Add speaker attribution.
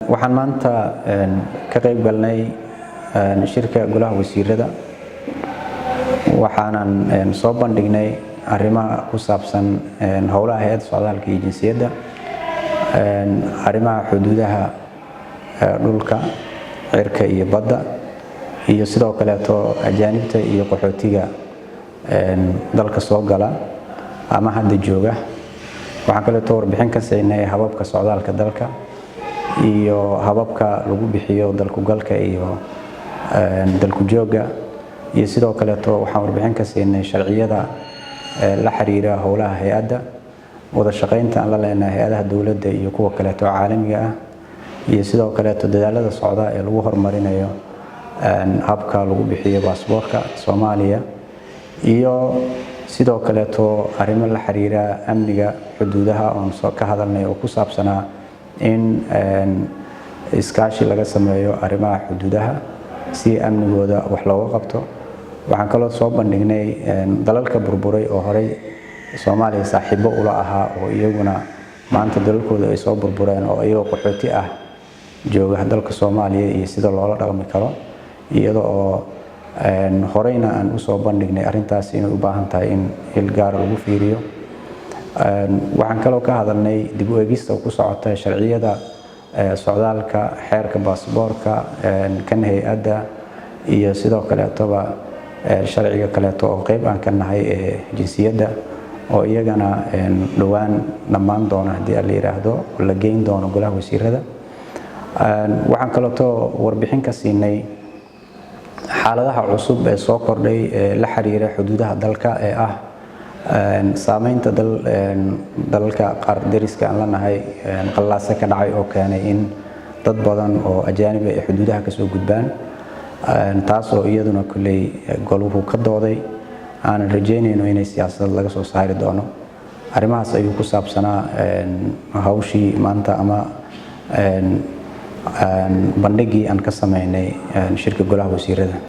Speaker 1: waxaan maanta ka qayb galnay shirka golaha wasiirada waxaanan soo bandhignay arrimaha ku saabsan howlaha hay'adda socdaalka iyo jinsiyadda arrimaha xuduudaha dhulka cirka iyo badda iyo sidoo kale ajaanibta iyo qaxootiga dalka soo gala ama hadda jooga waxaan kale warbixin ka siinay hababka socdaalka dalka iyo hababka lagu bixiyo dalku galka iyo dalku jooga iyo sidoo kale waxaan warbixin ka siinay sharciyada la xiriira howlaha hay'adda wada shaqeynta aan la leenahay hay'adaha dawladda iyo kuwa kale caalamiga ah iyo sidoo kale dadaalada socda ee lagu horumarinayo habka lagu bixiyo baasaboorka Soomaaliya iyo sidoo kale arrimo la xiriira amniga xuduudaha oo soo ka hadalnay oo ku saabsanaa in iskaashi laga sameeyo arrimaha xuduudaha si amnigooda wax looga qabto waxaan kaloo soo bandhignay dalalka burburay oo horey Soomaaliya saaxiibo ula ahaa oo iyaguna maanta dalalkooda ay soo burbureen oo iyagoo qaxooti ah jooga dalka Soomaaliya iyo sida loola dhaqmi karo iyadoo horeyna aan u soo bandhignay arrintaas inay u baahan tahay in il gaar lagu fiiriyo waxaan kaloo ka hadalnay dib u eegista ku socota sharciyada socdaalka xeerka baasaboorka kan hay'adda iyo sidoo kale sharciga kale oo qayb aan ka nahay ee jinsiyadda oo iyagana dhawaan dhammaan doona hadii la yiraahdo la geyn doono golaha wasiirada waxaan kaloo warbixin ka siinay xaaladaha cusub ee soo kordhay la xiriira xuduudaha dalka ee ah saameynta dalalka qaar dariska aan lanahay qallaase ka dhacay oo keenay in dad badan oo ajaanib ah xuduudaha ka soo gudbaan taas oo iyaduna kulay goluhu ka dooday aan rajeynayno inay siyaasad laga soo saari doono arrimahaas ayuu ku saabsanaa hawshii maanta ama bandhigii aan ka sameynay shirka golaha wasiirada